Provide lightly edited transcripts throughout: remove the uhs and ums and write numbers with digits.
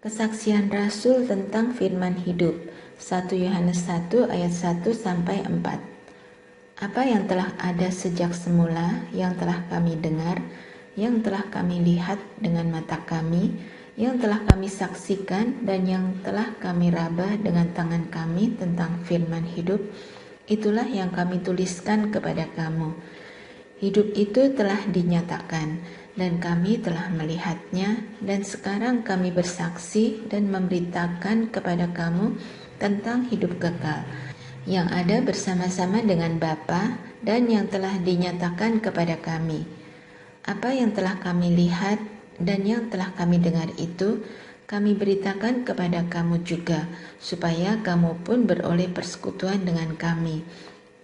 Kesaksian Rasul tentang firman hidup 1 Yohanes 1 ayat 1 sampai 4. Apa yang telah ada sejak semula, yang telah kami dengar, yang telah kami lihat dengan mata kami, yang telah kami saksikan, dan yang telah kami raba dengan tangan kami tentang firman hidup, itulah yang kami tuliskan kepada kamu. Hidup itu telah dinyatakan, dan kami telah melihatnya, dan sekarang kami bersaksi dan memberitakan kepada kamu tentang hidup kekal, yang ada bersama-sama dengan Bapa dan yang telah dinyatakan kepada kami. Apa yang telah kami lihat dan yang telah kami dengar itu, kami beritakan kepada kamu juga, supaya kamu pun beroleh persekutuan dengan kami.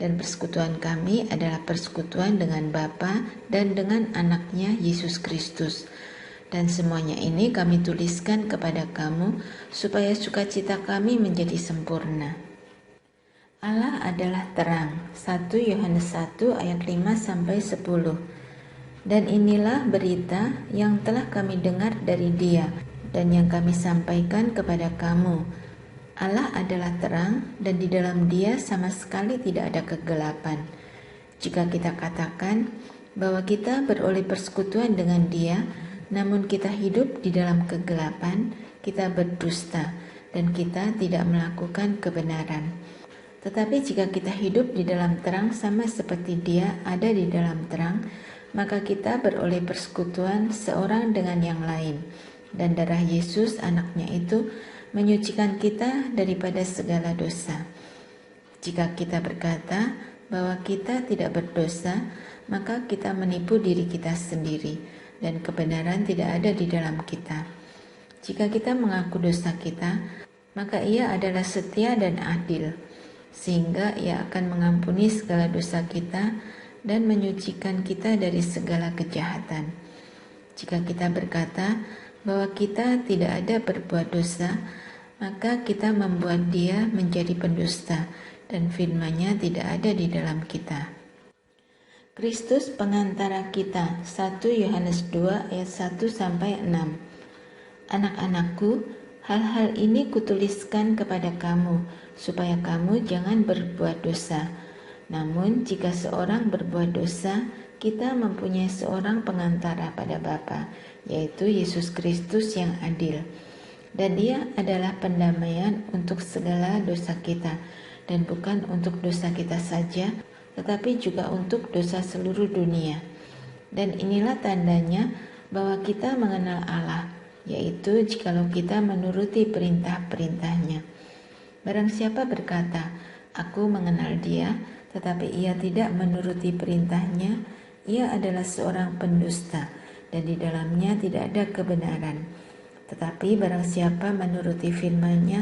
Dan persekutuan kami adalah persekutuan dengan Bapa dan dengan anaknya Yesus Kristus. Dan semuanya ini kami tuliskan kepada kamu, supaya sukacita kami menjadi sempurna. Allah adalah terang. 1 Yohanes 1 ayat 5-10. Dan inilah berita yang telah kami dengar dari Dia, dan yang kami sampaikan kepada kamu. Allah adalah terang, dan di dalam Dia sama sekali tidak ada kegelapan. Jika kita katakan bahwa kita beroleh persekutuan dengan Dia, namun kita hidup di dalam kegelapan, kita berdusta, dan kita tidak melakukan kebenaran. Tetapi jika kita hidup di dalam terang sama seperti Dia ada di dalam terang, maka kita beroleh persekutuan seorang dengan yang lain, dan darah Yesus anaknya itu menyucikan kita daripada segala dosa. Jika kita berkata bahwa kita tidak berdosa, maka kita menipu diri kita sendiri, dan kebenaran tidak ada di dalam kita. Jika kita mengaku dosa kita, maka Ia adalah setia dan adil, sehingga Ia akan mengampuni segala dosa kita dan menyucikan kita dari segala kejahatan. Jika kita berkata bahwa kita tidak ada berbuat dosa, maka kita membuat Dia menjadi pendusta, dan firman-Nya tidak ada di dalam kita. Kristus pengantara kita 1 Yohanes 2 ayat 1-6. Anak-anakku, hal-hal ini kutuliskan kepada kamu, supaya kamu jangan berbuat dosa. Namun jika seorang berbuat dosa, kita mempunyai seorang pengantara pada Bapa, yaitu Yesus Kristus yang adil. Dan Dia adalah pendamaian untuk segala dosa kita, dan bukan untuk dosa kita saja, tetapi juga untuk dosa seluruh dunia. Dan inilah tandanya bahwa kita mengenal Allah, yaitu jikalau kita menuruti perintah-perintah-Nya. Barang siapa berkata, "Aku mengenal Dia," tetapi ia tidak menuruti perintah-Nya, ia adalah seorang pendusta, dan di dalamnya tidak ada kebenaran. Tetapi barang siapa menuruti firman-Nya,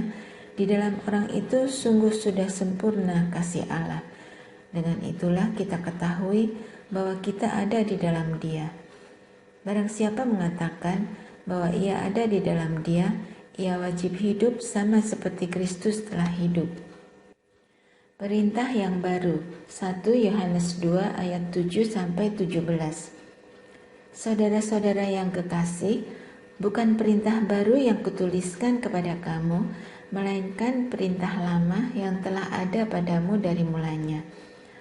di dalam orang itu sungguh sudah sempurna kasih Allah. Dengan itulah kita ketahui bahwa kita ada di dalam Dia. Barang siapa mengatakan bahwa ia ada di dalam Dia, ia wajib hidup sama seperti Kristus telah hidup. Perintah yang baru 1 Yohanes 2 ayat 7-17. Saudara-saudara yang kekasih, bukan perintah baru yang kutuliskan kepada kamu, melainkan perintah lama yang telah ada padamu dari mulanya.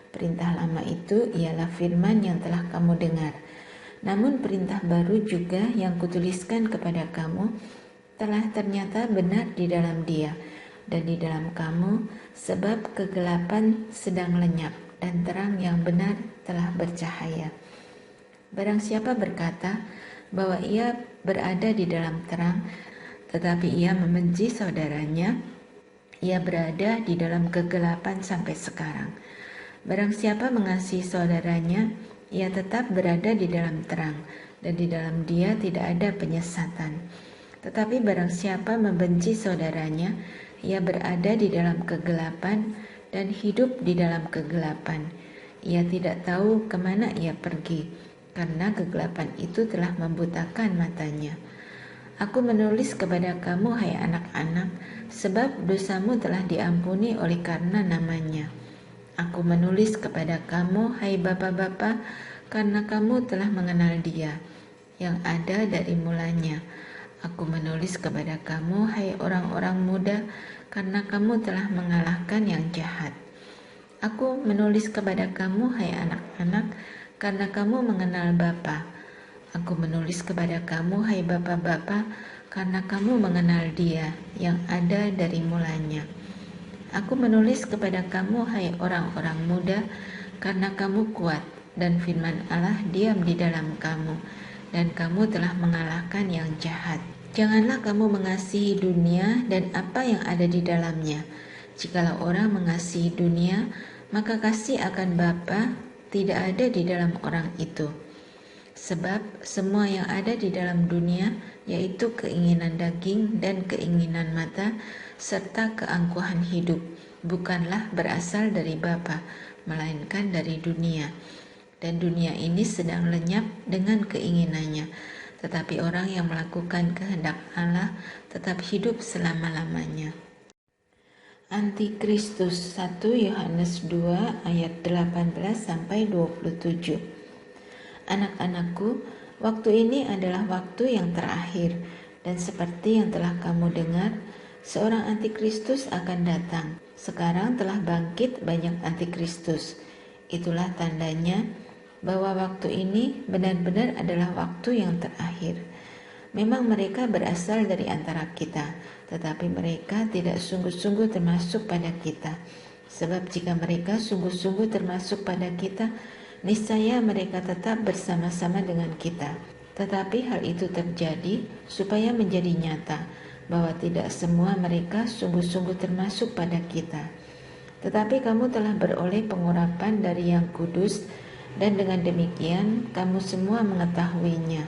Perintah lama itu ialah firman yang telah kamu dengar. Namun perintah baru juga yang kutuliskan kepada kamu telah ternyata benar di dalam Dia dan di dalam kamu, sebab kegelapan sedang lenyap dan terang yang benar telah bercahaya. Barang siapa berkata bahwa ia berada di dalam terang, tetapi ia membenci saudaranya, ia berada di dalam kegelapan sampai sekarang. Barang siapa mengasihi saudaranya, ia tetap berada di dalam terang, dan di dalam dia tidak ada penyesatan. Tetapi barang siapa membenci saudaranya, ia berada di dalam kegelapan dan hidup di dalam kegelapan. Ia tidak tahu kemana ia pergi, karena kegelapan itu telah membutakan matanya. Aku menulis kepada kamu, hai anak-anak, sebab dosamu telah diampuni oleh karena namanya. Aku menulis kepada kamu, hai bapa-bapa, karena kamu telah mengenal Dia, yang ada dari mulanya. Aku menulis kepada kamu, hai orang-orang muda, karena kamu telah mengalahkan yang jahat. Aku menulis kepada kamu, hai anak-anak, karena kamu mengenal Bapa. Aku menulis kepada kamu, hai bapa-bapa, karena kamu mengenal Dia yang ada dari mulanya. Aku menulis kepada kamu, hai orang-orang muda, karena kamu kuat, dan firman Allah diam di dalam kamu, dan kamu telah mengalahkan yang jahat. Janganlah kamu mengasihi dunia dan apa yang ada di dalamnya. Jikalau orang mengasihi dunia, maka kasih akan Bapa tidak ada di dalam orang itu. Sebab semua yang ada di dalam dunia, yaitu keinginan daging dan keinginan mata, serta keangkuhan hidup, bukanlah berasal dari Bapa, melainkan dari dunia. Dan dunia ini sedang lenyap dengan keinginannya. Tetapi orang yang melakukan kehendak Allah tetap hidup selama-lamanya. Antikristus 1 Yohanes 2 ayat 18-27. Anak-anakku, waktu ini adalah waktu yang terakhir, dan seperti yang telah kamu dengar, seorang antikristus akan datang. Sekarang telah bangkit banyak antikristus. Itulah tandanya bahwa waktu ini benar-benar adalah waktu yang terakhir. Memang mereka berasal dari antara kita, tetapi mereka tidak sungguh-sungguh termasuk pada kita. Sebab jika mereka sungguh-sungguh termasuk pada kita, niscaya mereka tetap bersama-sama dengan kita. Tetapi hal itu terjadi supaya menjadi nyata bahwa tidak semua mereka sungguh-sungguh termasuk pada kita. Tetapi kamu telah beroleh pengurapan dari Yang Kudus, dan dengan demikian kamu semua mengetahuinya.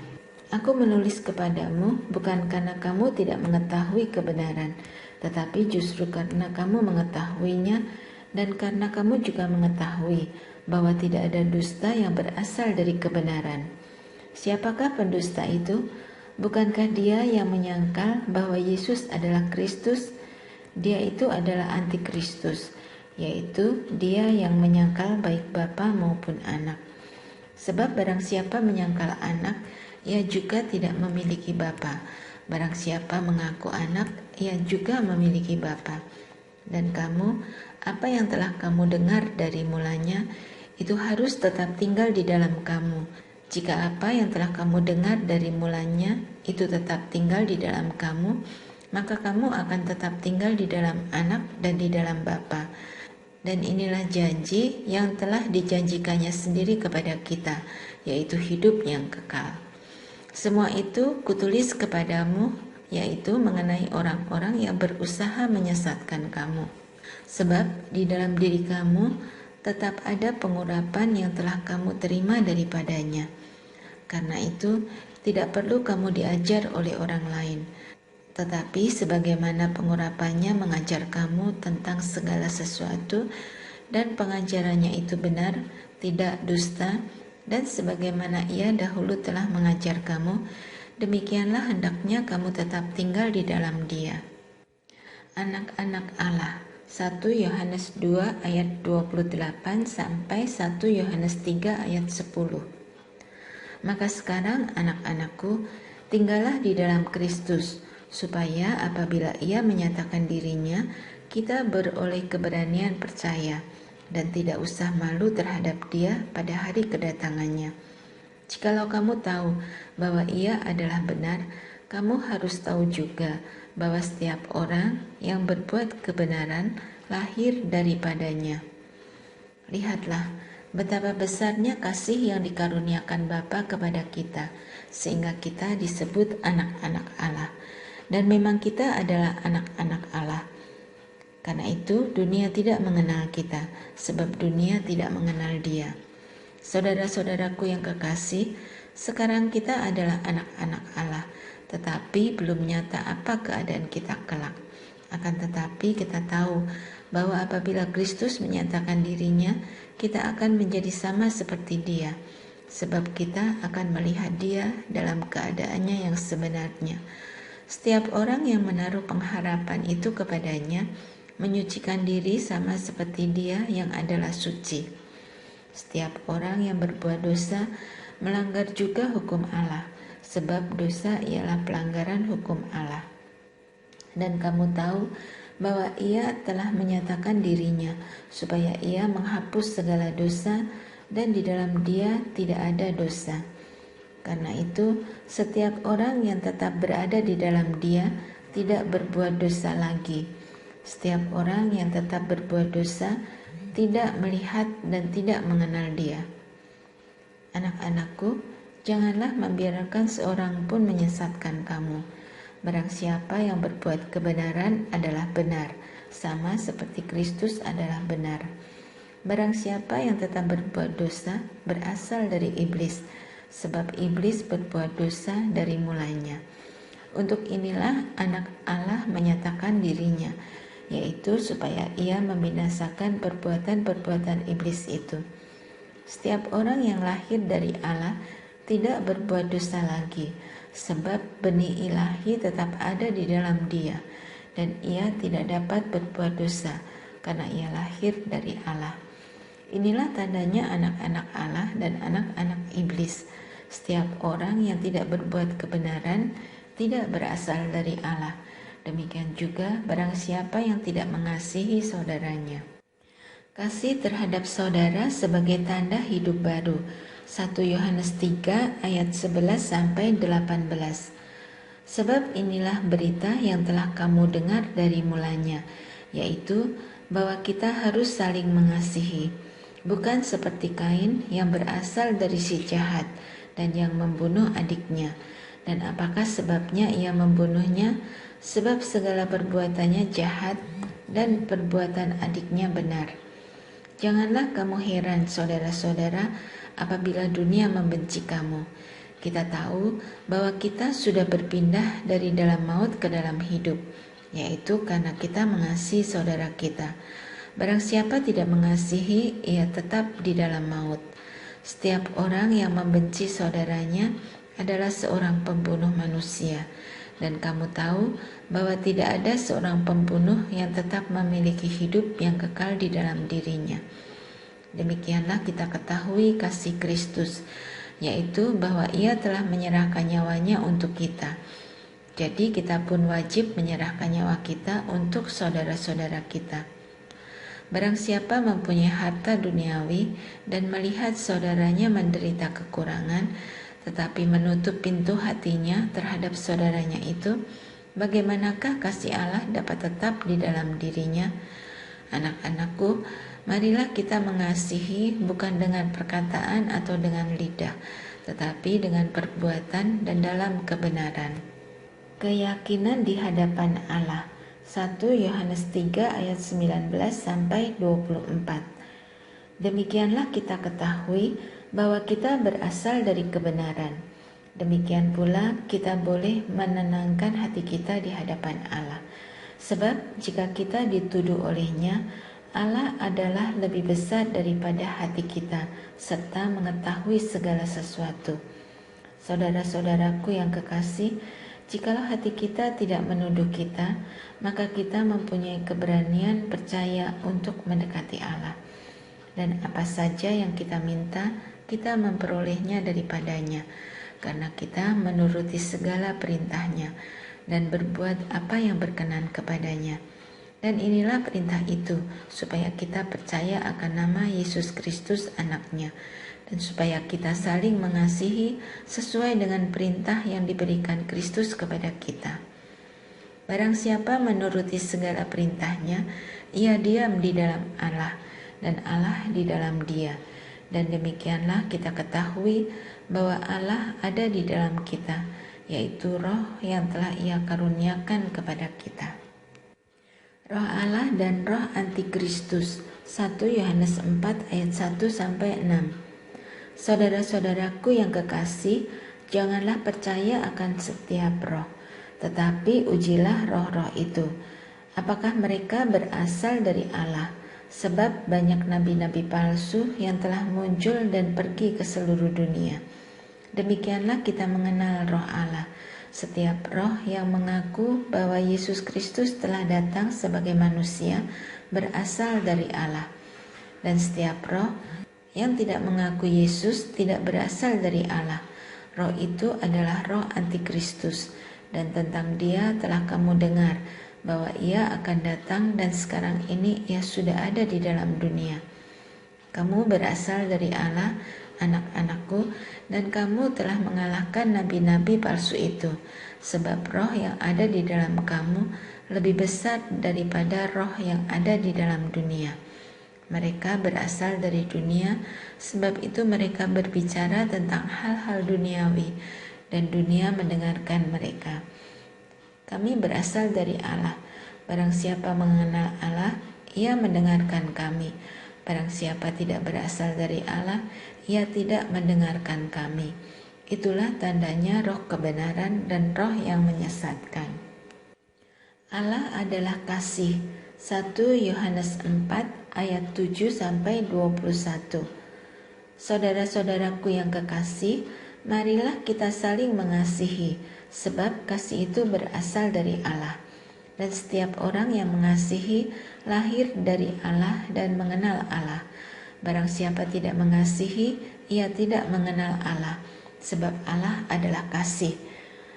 Aku menulis kepadamu bukan karena kamu tidak mengetahui kebenaran, tetapi justru karena kamu mengetahuinya, dan karena kamu juga mengetahui bahwa tidak ada dusta yang berasal dari kebenaran. Siapakah pendusta itu? Bukankah dia yang menyangkal bahwa Yesus adalah Kristus? Dia itu adalah antikristus, yaitu dia yang menyangkal baik Bapa maupun Anak. Sebab barang siapa menyangkal Anak, ia juga tidak memiliki Bapa. Barang siapa mengaku Anak, ia juga memiliki Bapa. Dan kamu, apa yang telah kamu dengar dari mulanya, itu harus tetap tinggal di dalam kamu. Jika apa yang telah kamu dengar dari mulanya, itu tetap tinggal di dalam kamu, maka kamu akan tetap tinggal di dalam Anak dan di dalam Bapa. Dan inilah janji yang telah dijanjikannya sendiri kepada kita, yaitu hidup yang kekal. Semua itu kutulis kepadamu, yaitu mengenai orang-orang yang berusaha menyesatkan kamu. Sebab di dalam diri kamu tetap ada pengurapan yang telah kamu terima daripadanya. Karena itu tidak perlu kamu diajar oleh orang lain, tetapi sebagaimana pengurapannya mengajar kamu tentang segala sesuatu, dan pengajarannya itu benar, tidak dusta, dan sebagaimana ia dahulu telah mengajar kamu, demikianlah hendaknya kamu tetap tinggal di dalam Dia. Anak-anak Allah, 1 Yohanes 2 ayat 28 sampai 1 Yohanes 3 ayat 10. Maka sekarang anak-anakku, tinggallah di dalam Kristus, supaya apabila ia menyatakan dirinya, kita beroleh keberanian percaya dan tidak usah malu terhadap dia pada hari kedatangannya. Jikalau kamu tahu bahwa ia adalah benar, kamu harus tahu juga bahwa setiap orang yang berbuat kebenaran lahir daripadanya. Lihatlah betapa besarnya kasih yang dikaruniakan Bapa kepada kita, sehingga kita disebut anak-anak Allah. Dan memang kita adalah anak-anak Allah. Karena itu dunia tidak mengenal kita, sebab dunia tidak mengenal Dia. Saudara-saudaraku yang kekasih, sekarang kita adalah anak-anak Allah, tetapi belum nyata apa keadaan kita kelak. Akan tetapi kita tahu bahwa apabila Kristus menyatakan dirinya, kita akan menjadi sama seperti Dia, sebab kita akan melihat Dia dalam keadaannya yang sebenarnya. Setiap orang yang menaruh pengharapan itu kepadanya menyucikan diri sama seperti Dia yang adalah suci. Setiap orang yang berbuat dosa melanggar juga hukum Allah, sebab dosa ialah pelanggaran hukum Allah. Dan kamu tahu bahwa Ia telah menyatakan dirinya supaya Ia menghapus segala dosa, dan di dalam Dia tidak ada dosa. Karena itu, setiap orang yang tetap berada di dalam Dia tidak berbuat dosa lagi. Setiap orang yang tetap berbuat dosa tidak melihat dan tidak mengenal Dia. Anak-anakku, janganlah membiarkan seorang pun menyesatkan kamu. Barang siapa yang berbuat kebenaran adalah benar, sama seperti Kristus adalah benar. Barang siapa yang tetap berbuat dosa berasal dari iblis, sebab iblis berbuat dosa dari mulanya. Untuk inilah anak Allah menyatakan dirinya, yaitu supaya ia membinasakan perbuatan-perbuatan iblis itu. Setiap orang yang lahir dari Allah tidak berbuat dosa lagi, sebab benih ilahi tetap ada di dalam dia, dan ia tidak dapat berbuat dosa karena ia lahir dari Allah. Inilah tandanya anak-anak Allah dan anak-anak iblis. Setiap orang yang tidak berbuat kebenaran tidak berasal dari Allah. Demikian juga barang siapa yang tidak mengasihi saudaranya. Kasih terhadap saudara sebagai tanda hidup baru. 1 Yohanes 3 ayat 11 sampai 18. Sebab inilah berita yang telah kamu dengar dari mulanya, yaitu bahwa kita harus saling mengasihi, bukan seperti Kain yang berasal dari si jahat dan yang membunuh adiknya. Dan apakah sebabnya ia membunuhnya? Sebab segala perbuatannya jahat dan perbuatan adiknya benar. Janganlah kamu heran, saudara-saudara, apabila dunia membenci kamu. Kita tahu bahwa kita sudah berpindah dari dalam maut ke dalam hidup, yaitu karena kita mengasihi saudara kita. Barang siapa tidak mengasihi, ia tetap di dalam maut. Setiap orang yang membenci saudaranya adalah seorang pembunuh manusia. Dan kamu tahu bahwa tidak ada seorang pembunuh yang tetap memiliki hidup yang kekal di dalam dirinya. Demikianlah kita ketahui kasih Kristus, yaitu bahwa Ia telah menyerahkan nyawanya untuk kita. Jadi kita pun wajib menyerahkan nyawa kita untuk saudara-saudara kita. Barang siapa mempunyai harta duniawi dan melihat saudaranya menderita kekurangan, tetapi menutup pintu hatinya terhadap saudaranya itu, bagaimanakah kasih Allah dapat tetap di dalam dirinya? Anak-anakku, marilah kita mengasihi bukan dengan perkataan atau dengan lidah, tetapi dengan perbuatan dan dalam kebenaran. Keyakinan di hadapan Allah. 1 Yohanes 3 ayat 19 sampai 24. Demikianlah kita ketahui bahwa kita berasal dari kebenaran. Demikian pula kita boleh menenangkan hati kita di hadapan Allah. Sebab jika kita dituduh olehnya, Allah adalah lebih besar daripada hati kita, serta mengetahui segala sesuatu. Saudara-saudaraku yang kekasih, jikalau hati kita tidak menuduh kita, maka kita mempunyai keberanian percaya untuk mendekati Allah. Dan apa saja yang kita minta, kita memperolehnya daripadanya, karena kita menuruti segala perintahnya dan berbuat apa yang berkenan kepadanya. Dan inilah perintah itu, supaya kita percaya akan nama Yesus Kristus anaknya, dan supaya kita saling mengasihi sesuai dengan perintah yang diberikan Kristus kepada kita. Barang siapa menuruti segala perintahnya, ia diam di dalam Allah, dan Allah di dalam dia. Dan demikianlah kita ketahui bahwa Allah ada di dalam kita, yaitu Roh yang telah Ia karuniakan kepada kita. Roh Allah dan roh antikristus. 1 Yohanes 4 ayat 1 sampai 6. Saudara-saudaraku yang kekasih, janganlah percaya akan setiap roh, tetapi ujilah roh-roh itu, apakah mereka berasal dari Allah. Sebab banyak nabi-nabi palsu yang telah muncul dan pergi ke seluruh dunia. Demikianlah kita mengenal roh Allah. Setiap roh yang mengaku bahwa Yesus Kristus telah datang sebagai manusia berasal dari Allah. Dan setiap roh yang tidak mengaku Yesus tidak berasal dari Allah. Roh itu adalah roh antikristus, dan tentang dia telah kamu dengar bahwa ia akan datang dan sekarang ini ia sudah ada di dalam dunia. Kamu berasal dari Allah, anak-anakku, dan kamu telah mengalahkan nabi-nabi palsu itu, sebab roh yang ada di dalam kamu lebih besar daripada roh yang ada di dalam dunia. Mereka berasal dari dunia, sebab itu mereka berbicara tentang hal-hal duniawi, dan dunia mendengarkan mereka. Kami berasal dari Allah. Barang siapa mengenal Allah, ia mendengarkan kami. Barang siapa tidak berasal dari Allah, ia tidak mendengarkan kami. Itulah tandanya roh kebenaran dan roh yang menyesatkan. Allah adalah kasih. 1 Yohanes 4 ayat 7-21. Saudara-saudaraku yang kekasih, marilah kita saling mengasihi, sebab kasih itu berasal dari Allah. Dan setiap orang yang mengasihi lahir dari Allah dan mengenal Allah. Barang siapa tidak mengasihi, ia tidak mengenal Allah, sebab Allah adalah kasih.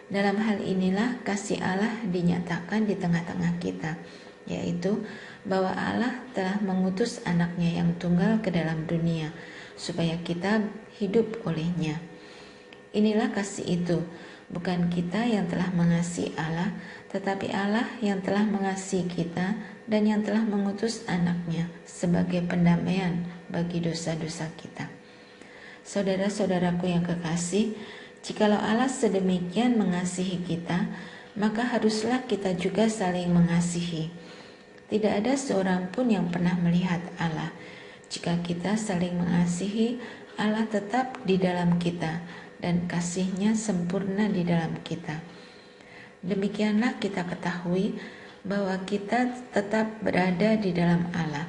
Dalam hal inilah kasih Allah dinyatakan di tengah-tengah kita, yaitu bahwa Allah telah mengutus anaknya yang tunggal ke dalam dunia, supaya kita hidup olehnya. Inilah kasih itu, bukan kita yang telah mengasihi Allah, tetapi Allah yang telah mengasihi kita dan yang telah mengutus anaknya sebagai pendamaian bagi dosa-dosa kita. Saudara-saudaraku yang kekasih, jikalau Allah sedemikian mengasihi kita, maka haruslah kita juga saling mengasihi. Tidak ada seorang pun yang pernah melihat Allah. Jika kita saling mengasihi, Allah tetap di dalam kita dan kasih-Nya sempurna di dalam kita. Demikianlah kita ketahui bahwa kita tetap berada di dalam Allah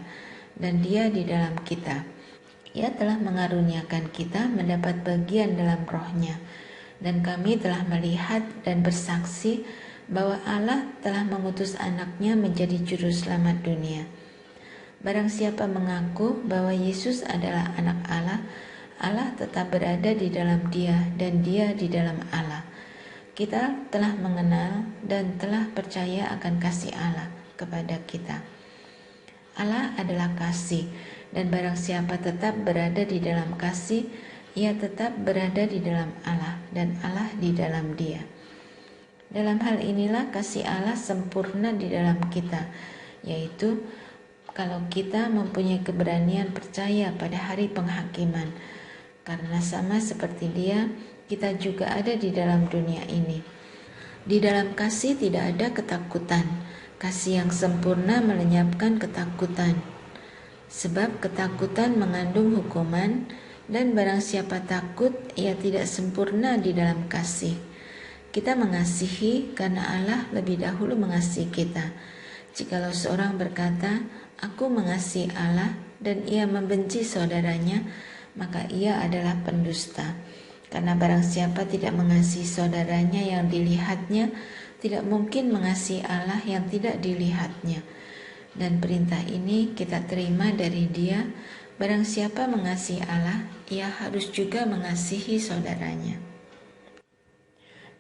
dan Dia di dalam kita. Ia telah mengaruniakan kita mendapat bagian dalam roh-Nya, dan kami telah melihat dan bersaksi bahwa Allah telah mengutus anaknya menjadi juru selamat dunia. Barang siapa mengaku bahwa Yesus adalah anak Allah, Allah tetap berada di dalam dia dan dia di dalam Allah. Kita telah mengenal dan telah percaya akan kasih Allah kepada kita. Allah adalah kasih, dan barang siapa tetap berada di dalam kasih, ia tetap berada di dalam Allah dan Allah di dalam dia. Dalam hal inilah kasih Allah sempurna di dalam kita, yaitu kalau kita mempunyai keberanian percaya pada hari penghakiman, karena sama seperti Dia, kita juga ada di dalam dunia ini. Di dalam kasih tidak ada ketakutan. Kasih yang sempurna melenyapkan ketakutan, sebab ketakutan mengandung hukuman, dan barang siapa takut, ia tidak sempurna di dalam kasih. Kita mengasihi karena Allah lebih dahulu mengasihi kita. Jikalau seorang berkata, "Aku mengasihi Allah," dan ia membenci saudaranya, maka ia adalah pendusta. Karena barang siapa tidak mengasihi saudaranya yang dilihatnya, tidak mungkin mengasihi Allah yang tidak dilihatnya. Dan perintah ini kita terima dari Dia, barang siapa mengasihi Allah, ia harus juga mengasihi saudaranya.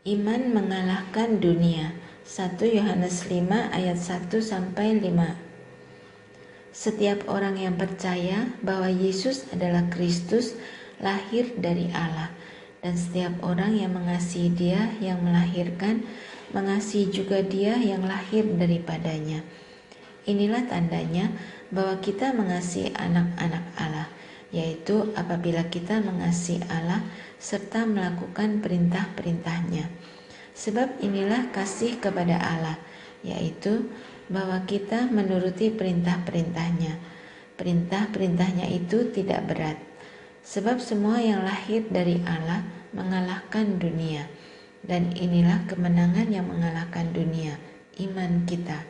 Iman mengalahkan dunia. 1 Yohanes 5 ayat 1-5. Setiap orang yang percaya bahwa Yesus adalah Kristus lahir dari Allah, dan setiap orang yang mengasihi Dia yang melahirkan, mengasihi juga Dia yang lahir daripadanya. Inilah tandanya bahwa kita mengasihi anak-anak Allah, yaitu apabila kita mengasihi Allah serta melakukan perintah-perintahnya. Sebab inilah kasih kepada Allah, yaitu bahwa kita menuruti perintah-perintahnya. Perintah-perintahnya itu tidak berat, sebab semua yang lahir dari Allah mengalahkan dunia. Dan inilah kemenangan yang mengalahkan dunia, iman kita.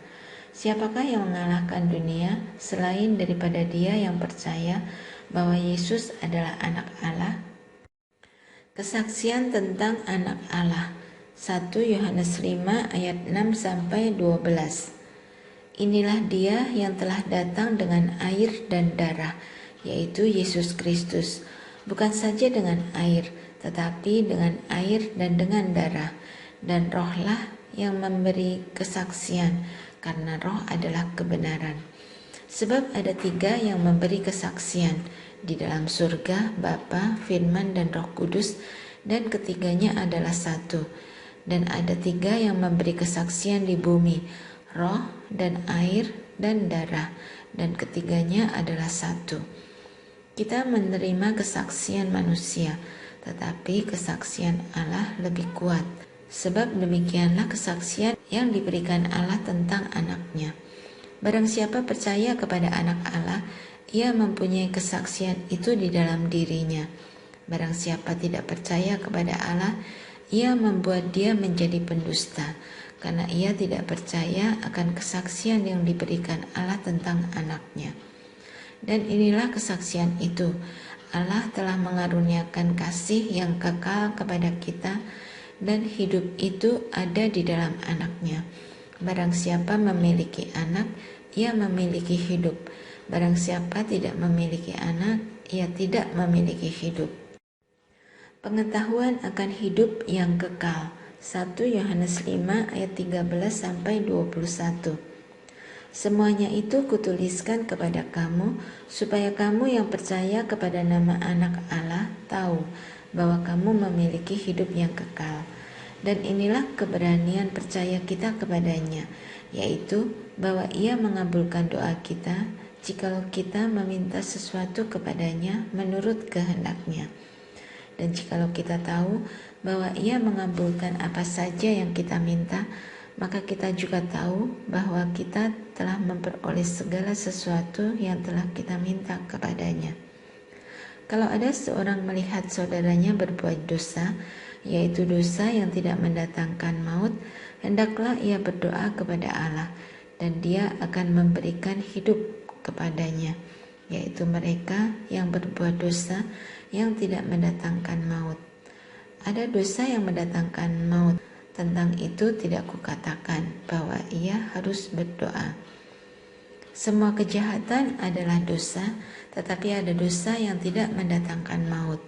Siapakah yang mengalahkan dunia selain daripada dia yang percaya bahwa Yesus adalah anak Allah? Kesaksian tentang anak Allah. 1 Yohanes 5 ayat 6-12. Inilah Dia yang telah datang dengan air dan darah, yaitu Yesus Kristus, bukan saja dengan air, tetapi dengan air dan dengan darah, dan rohlah yang memberi kesaksian, karena roh adalah kebenaran. Sebab ada 3 yang memberi kesaksian, di dalam surga, Bapa, Firman, dan Roh Kudus, dan ketiganya adalah satu. Dan ada 3 yang memberi kesaksian di bumi, roh dan air dan darah, dan ketiganya adalah satu. Kita menerima kesaksian manusia, tetapi kesaksian Allah lebih kuat. Sebab demikianlah kesaksian yang diberikan Allah tentang anaknya. Barang siapa percaya kepada anak Allah, ia mempunyai kesaksian itu di dalam dirinya. Barang siapa tidak percaya kepada Allah, ia membuat dia menjadi pendusta, karena ia tidak percaya akan kesaksian yang diberikan Allah tentang anaknya. Dan inilah kesaksian itu, Allah telah mengaruniakan kasih yang kekal kepada kita, dan hidup itu ada di dalam anaknya. Barang siapa memiliki anak, ia memiliki hidup. Barang siapa tidak memiliki anak, ia tidak memiliki hidup. Pengetahuan akan hidup yang kekal. 1 Yohanes 5 ayat 13-21. Semuanya itu kutuliskan kepada kamu, supaya kamu yang percaya kepada nama anak Allah tahu bahwa kamu memiliki hidup yang kekal. Dan inilah keberanian percaya kita kepadanya, yaitu bahwa ia mengabulkan doa kita jikalau kita meminta sesuatu kepadanya menurut kehendaknya. Dan jikalau kita tahu bahwa ia mengabulkan apa saja yang kita minta, maka kita juga tahu bahwa kita telah memperoleh segala sesuatu yang telah kita minta kepadanya. Kalau ada seorang melihat saudaranya berbuat dosa, yaitu dosa yang tidak mendatangkan maut, hendaklah ia berdoa kepada Allah, dan Dia akan memberikan hidup kepadanya, yaitu mereka yang berbuat dosa yang tidak mendatangkan maut. Ada dosa yang mendatangkan maut, tentang itu tidak kukatakan bahwa ia harus berdoa. Semua kejahatan adalah dosa, tetapi ada dosa yang tidak mendatangkan maut.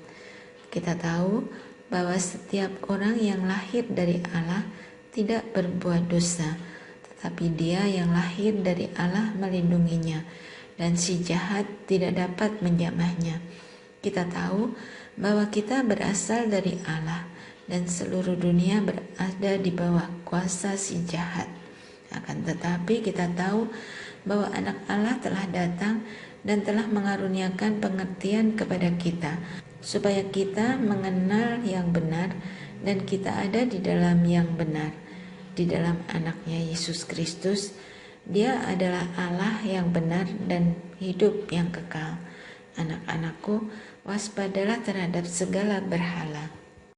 Kita tahu bahwa setiap orang yang lahir dari Allah tidak berbuat dosa, tetapi Dia yang lahir dari Allah melindunginya, dan si jahat tidak dapat menjamahnya. Kita tahu bahwa kita berasal dari Allah, dan seluruh dunia berada di bawah kuasa si jahat. Akan tetapi kita tahu bahwa anak Allah telah datang dan telah mengaruniakan pengertian kepada kita, supaya kita mengenal yang benar, dan kita ada di dalam yang benar, di dalam anaknya Yesus Kristus. Dia adalah Allah yang benar dan hidup yang kekal. Anak-anakku, waspadalah terhadap segala berhala.